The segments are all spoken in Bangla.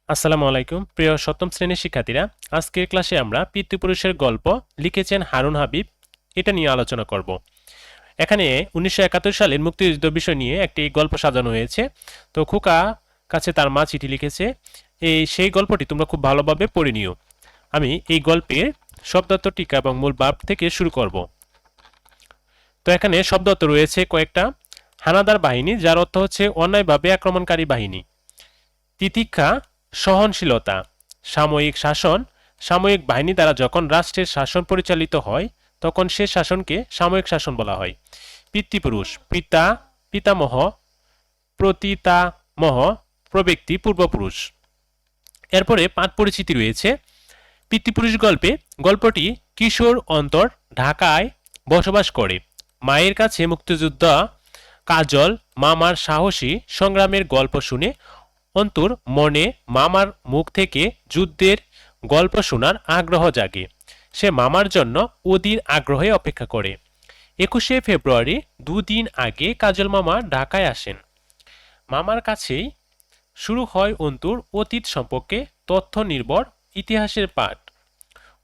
আসসালামু আলাইকুম প্রিয় সপ্তম শ্রেণীর শিক্ষার্থীরা। আজকের ক্লাসে আমরা পিতৃপুরুষের গল্প লিখেছেন হারুন হাবিব, এটা নিয়ে আলোচনা করব। এখানে 1971 সালের মুক্তিযুদ্ধ বিষয় নিয়ে একটি গল্প সাজানো হয়েছে। তো খোকা কাছে তার মা চিঠি লিখেছে, সেই গল্পটি তোমরা খুব ভালোভাবে পড়ে নিও। আমি এই গল্পের শব্দার্থ টিকা এবং মূল ভাব থেকে শুরু করব। তো এখানে শব্দার্থ রয়েছে কয়েকটা। হানাদার বাহিনী, যার অর্থ হচ্ছে অন্যায়ভাবে আক্রমণকারী বাহিনী। তিতিক্ষা, সহনশীলতা। সাময়িক শাসন, সাময়িক বাহিনী দ্বারা যখন রাষ্ট্রের শাসন পরিচালিত হয় তখন সে শাসনকে সাময়িক শাসন বলা হয়। পিতৃপুরুষ, পিতা, পিতামহ, প্রতিতামহ প্রব্যক্তি, পূর্বপুরুষ। এরপরে পাঠ পরিচিতি রয়েছে। পিতৃপুরুষ গল্পটি কিশোর অন্তর ঢাকায় বসবাস করে। মায়ের কাছে মুক্তিযোদ্ধা কাজল মামার সাহসী সংগ্রামের গল্প শুনে অন্তর মনে মামার মুখ থেকে যুদ্ধের গল্প শোনার আগ্রহ জাগে। সে মামার জন্য অধীর আগ্রহে অপেক্ষা করে। 21শে ফেব্রুয়ারি, দুদিন আগে কাজল মামা ঢাকায় আসেন। মামার কাছেই শুরু হয় অন্তুর অতীত সম্পর্কে তথ্য নির্ভর ইতিহাসের পাঠ।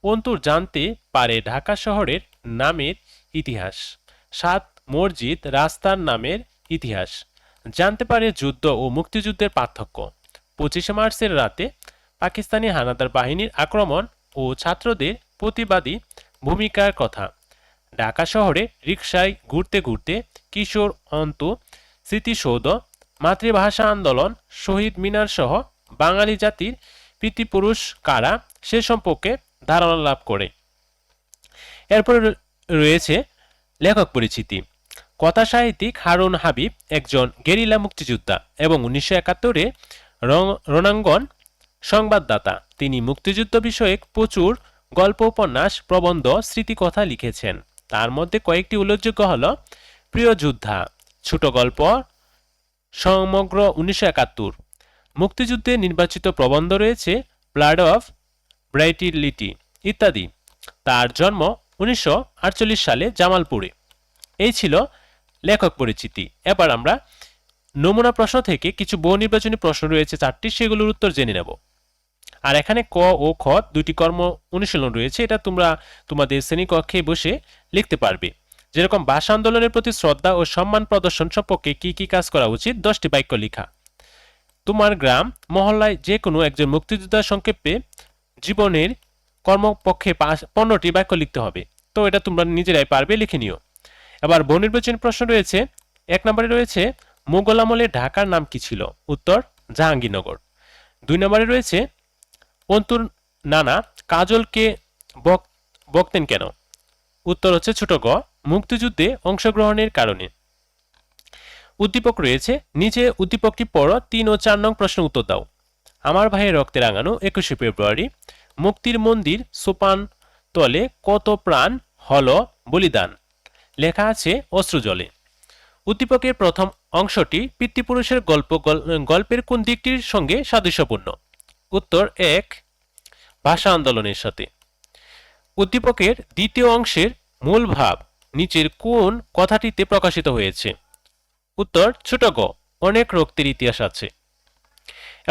অন্তুর জানতে পারে ঢাকা শহরের নামের ইতিহাস, 7 মসজিদ রাস্তার নামের ইতিহাস। জানতে পারে যুদ্ধ ও মুক্তিযুদ্ধের পার্থক্য। 25শে মার্চের রাতে পাকিস্তানি হানাদার বাহিনীর আক্রমণ ও ছাত্রদের প্রতিবাদী ভূমিকার কথা। ঢাকা শহরে রিকশায় ঘুরতে ঘুরতে কিশোর অন্তু স্মৃতিসৌধ, মাতৃভাষা আন্দোলন, শহীদ মিনার সহ বাঙালি জাতির পিতৃপুরুষ কারা সে সম্পর্কে ধারণা লাভ করে। এরপরে রয়েছে লেখক পরিচিতি। কথা সাহিত্যিক হারুন হাবিব একজন গেরিলা মুক্তিযোদ্ধা এবং 1971-এ রণাঙ্গন সংবাদদাতা। তিনি মুক্তিযুদ্ধ বিষয়ক প্রচুর গল্প, উপন্যাস, প্রবন্ধ, স্মৃতিকথা লিখেছেন। তার মধ্যে কয়েকটি উল্লেখযোগ্য হল প্রিয় যোদ্ধা, ছোট গল্প, সমগ্র 1971, মুক্তিযুদ্ধে নির্বাচিত প্রবন্ধ রয়েছে ব্লাড অফ ব্রাইটিলিটি ইত্যাদি। তার জন্ম 1948 সালে জামালপুরে। এই ছিল লেখক পরিচিতি। এবার আমরা নমুনা প্রশ্ন থেকে কিছু বহু নির্বাচনী প্রশ্ন রয়েছে 4টি, সেগুলোর উত্তর জেনে নেব। আর এখানে ক ও খ দুটি কর্ম অনুশীলন রয়েছে, এটা তোমরা তোমাদের শ্রেণীকক্ষে বসে লিখতে পারবে। যেরকম ভাষা আন্দোলনের প্রতি শ্রদ্ধা ও সম্মান প্রদর্শন সম্পর্কে কি কি কাজ করা উচিত, 10টি বাক্য লেখা। তোমার গ্রাম মহল্লায় যে কোনো একজন মুক্তিযোদ্ধার সংক্ষেপে জীবনের কর্মপক্ষে 15টি বাক্য লিখতে হবে। তো এটা তোমরা নিজেরাই পারবে, লিখে নিও। এবার বহু নির্বাচনী প্রশ্ন রয়েছে। 1 নম্বরে রয়েছে মুঘল আমলে ঢাকার নাম কি ছিল, উত্তর জাহাঙ্গীরনগর। 2 নম্বরে রয়েছে অন্তুর নানা কাজলকে বকতেন কেন, উত্তর হচ্ছে ছোট গ, মুক্তিযুদ্ধে অংশগ্রহণের কারণে। উদ্দীপক রয়েছে, নিচে উদ্দীপকটি পড়ো, 3 ও 4 নং প্রশ্ন উত্তর দাও। আমার ভাইয়ের রক্তে রাঙানো 21শে ফেব্রুয়ারি, মুক্তির মন্দির সোপান তলে কত প্রাণ হলো বলিদান, লেখা আছে অশ্রুজলে। উদ্দীপকের প্রথম অংশটি পিতৃপুরুষের গল্পের কোন দিকটির সঙ্গে সাদৃশ্যপূর্ণ, উত্তর 1, ভাষা আন্দোলনের সাথে। উদ্দীপকের দ্বিতীয় অংশের মূল ভাব নিচের কোন কথাটিতে প্রকাশিত হয়েছে, উত্তর ছোট গ, অনেক রক্তের ইতিহাস আছে।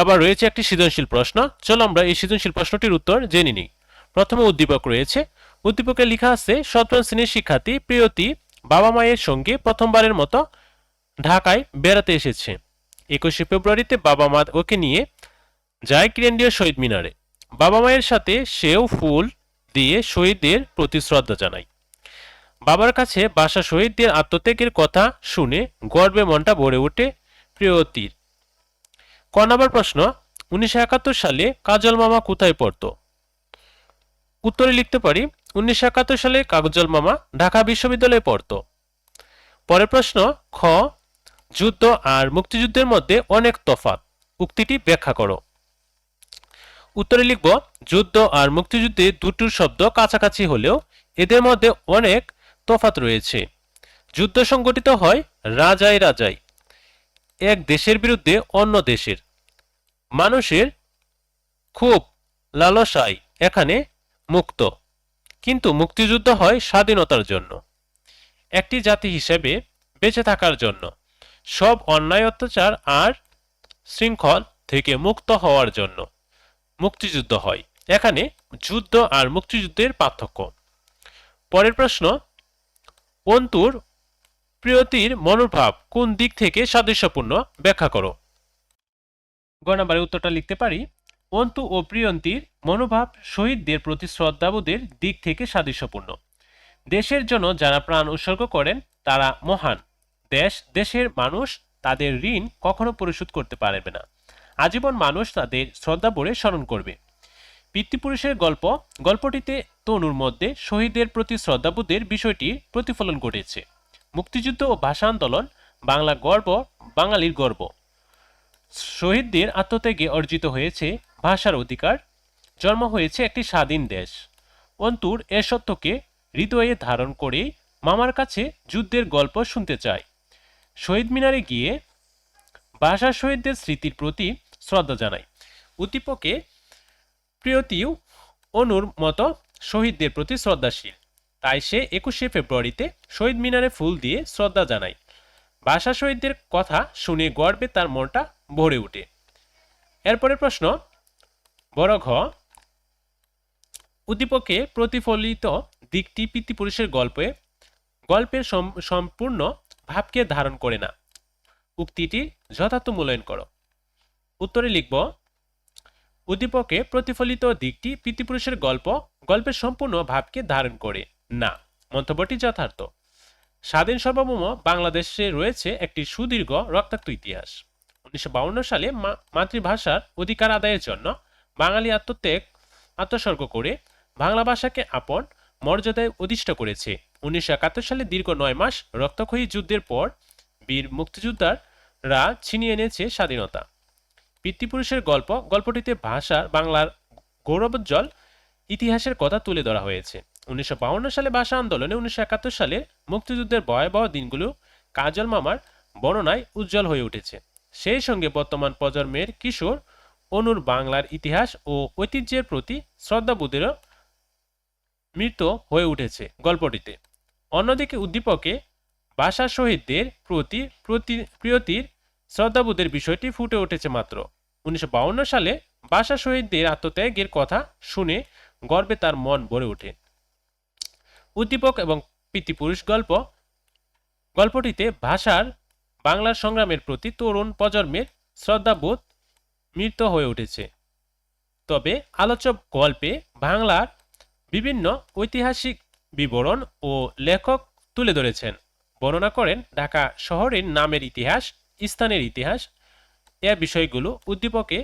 এবার রয়েছে একটি সৃজনশীল প্রশ্ন, চলো আমরা এই সৃজনশীল প্রশ্নটির উত্তর জেনে নিই। প্রথমে উদ্দীপক রয়েছে। উদ্দীপকে লেখা আছে, সপ্তম শ্রেণীর শিক্ষার্থী প্রিয়তি বাবা মায়ের সঙ্গে প্রথমবারের মতো ঢাকায় বেড়াতে এসেছে। 21শে ফেব্রুয়ারিতে বাবা মা ওকে নিয়ে যায় কেন্দ্রীয় শহীদ মিনারে। বাবা মায়ের সাথে সেও ফুল দিয়ে শহীদদের প্রতি শ্রদ্ধা জানায়। বাবার কাছে বাসা শহীদদের আত্মত্যাগের কথা শুনে গর্বে মনটা ভরে ওঠে প্রিয়তির। ক নম্বর প্রশ্ন, 1971 সালে কাজল মামা কোথায় পড়তো, উত্তরে লিখতে পারি 1971 সালে কাজল মামা ঢাকা বিশ্ববিদ্যালয়ে পড়তো। পরের প্রশ্ন, খ, যুদ্ধ আর মুক্তিযুদ্ধের মধ্যে অনেক তফাৎ, উক্তিটি ব্যাখ্যা করো। উত্তরে লিখব, যুদ্ধ আর মুক্তিযুদ্ধে দুটোর শব্দ কাছাকাছি হলেও এদের মধ্যে অনেক তফাৎ রয়েছে। যুদ্ধ সংগঠিত হয় রাজায় রাজায়, এক দেশের বিরুদ্ধে অন্য দেশের। মানুষের খুব লালসায় এখানে মুক্ত, কিন্তু মুক্তিযুদ্ধ হয় স্বাধীনতার জন্য, একটি জাতি হিসেবে বেঁচে থাকার জন্য, সব অন্যায় অত্যাচার আর শৃঙ্খল থেকে মুক্ত হওয়ার জন্য। মুক্তিযুদ্ধ হয়। এখানে যুদ্ধ আর মুক্তিযুদ্ধের পার্থক্য। পরের প্রশ্ন, অন্তুর প্রিয়তির মনোভাব কোন দিক থেকে সাদৃশ্যপূর্ণ ব্যাখ্যা করো। গ নম্বরের উত্তরটা লিখতে পারি, অন্তু ও প্রিয়ন্তীর মনোভাব শহীদদের প্রতি শ্রদ্ধাবোধের দিক থেকে সাদৃশ্যপূর্ণ। দেশের জন্য যারা প্রাণ উৎসর্গ করেন তারা মহান। দেশের মানুষ তাদের ঋণ কখনো পরিশোধ করতে পারবে না। আজীবন মানুষ তাদের শ্রদ্ধা ভরে স্মরণ করবে। পিতৃপুরুষের গল্পটিতে তনুর মধ্যে শহীদদের প্রতি শ্রদ্ধাবোধের বিষয়টির প্রতিফলন ঘটেছে। মুক্তিযুদ্ধ ও ভাষা আন্দোলন বাঙালির গর্ব। শহীদদের আত্মত্যাগে অর্জিত হয়েছে ভাষার অধিকার, জন্ম হয়েছে একটি স্বাধীন দেশ। অন্তুর এ সত্যকে হৃদয়ে ধারণ করে মামার কাছে যুদ্ধের গল্প শুনতে চায়। শহীদ মিনারে গিয়ে ভাষা শহীদদের স্মৃতির প্রতি শ্রদ্ধা জানায়। উদ্দীপকে প্রিয়তিও অনুর মতো শহীদদের প্রতি শ্রদ্ধাশীল, তাই সে 21শে ফেব্রুয়ারিতে শহীদ মিনারে ফুল দিয়ে শ্রদ্ধা জানায়। ভাষা শহীদদের কথা শুনে গর্বে তার মনটা ভরে ওঠে। এরপরের প্রশ্ন, বড় ঘ, উদ্দীপকে প্রতিফলিত দিকটি পিতৃপুরুষের গল্পের সম্পূর্ণ ভাবকে ধারণ করে না। উক্তিটির যথার্থ মূল্যায়ন করো। উত্তরে লিখব, উদ্দীপকে প্রতিফলিত দিকটি পিতৃপুরুষের গল্পের সম্পূর্ণ ভাবকে ধারণ করে না। মন্তব্যটি যথার্থ। স্বাধীন সার্বভৌম বাংলাদেশে রয়েছে একটি সুদীর্ঘ রক্তাক্ত ইতিহাস। 1952 সালে মাতৃভাষার অধিকার আদায়ের জন্য বাঙালি আত্মসর্গ করে বাংলা ভাষাকে আপন মর্যাদায় অধিষ্ঠ করেছে। 1971 সালে দীর্ঘ 9 মাস রক্তক্ষয়ী যুদ্ধের পর বীর মুক্তিযোদ্ধারা ছিনিয়ে এনেছে স্বাধীনতা। পিতৃপুরুষের গল্পটিতে বাংলার গৌরবোজ্জ্বল ইতিহাসের কথা তুলে ধরা হয়েছে। 1952 সালে ভাষা আন্দোলনে 1971 সালে মুক্তিযুদ্ধের ভয়াবহ দিনগুলো কাজল মামার বর্ণনায় উজ্জ্বল হয়ে উঠেছে। সেই সঙ্গে বর্তমান প্রজন্মের কিশোর অনুর বাংলার ইতিহাস ও ঐতিহ্যের প্রতি শ্রদ্ধাবোধেরও মৃত হয়ে উঠেছে গল্পটিতে। অন্যদিকে উদ্দীপকে ভাষা শহীদদের প্রতি প্রিয়তির শ্রদ্ধাবোধের বিষয়টি ফুটে উঠেছে মাত্র। 1952 সালে ভাষা শহীদদের আত্মত্যাগের কথা শুনে গর্বে তার মন ভরে ওঠে। উদ্দীপক এবং পিতৃপুরুষ গল্পটিতে বাংলার সংগ্রামের প্রতি তরুণ প্রজন্মের শ্রদ্ধাবোধ মৃত হয়ে উঠেছে। তবে আলোচ্য গল্পে বাংলার বিভিন্ন ঐতিহাসিক বিবরণ ও লেখক তুলে ধরেছেন, বর্ণনা করেন ঢাকা শহরের নামের ইতিহাস, স্থানের ইতিহাস। এ বিষয়গুলো উদ্দীপকে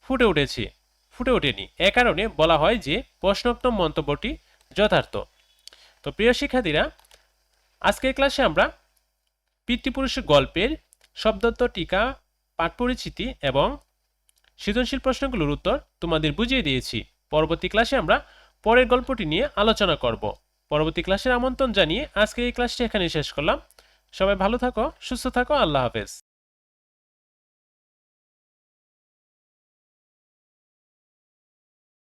ফুটে ওঠেনি। এ কারণে বলা হয় যে প্রশ্নোক্ত মন্তব্যটি যথার্থ। তো প্রিয় শিক্ষার্থীরা, আজকের ক্লাসে আমরা পিতৃপুরুষের গল্পের শব্দার্থ, টিকা, পাঠ পরিচিতি এবং সৃজনশীল প্রশ্নগুলোর উত্তর তোমাদের বুঝিয়ে দিয়েছি। পরবর্তী ক্লাসে আমরা পরের গল্পটি নিয়ে আলোচনা করব। পরবর্তী ক্লাসের আমন্ত্রণ জানিয়ে আজকে এই ক্লাসটি এখানে শেষ করলাম। সবাই ভালো থাকো, সুস্থ থাকো, আল্লাহ হাফেজ।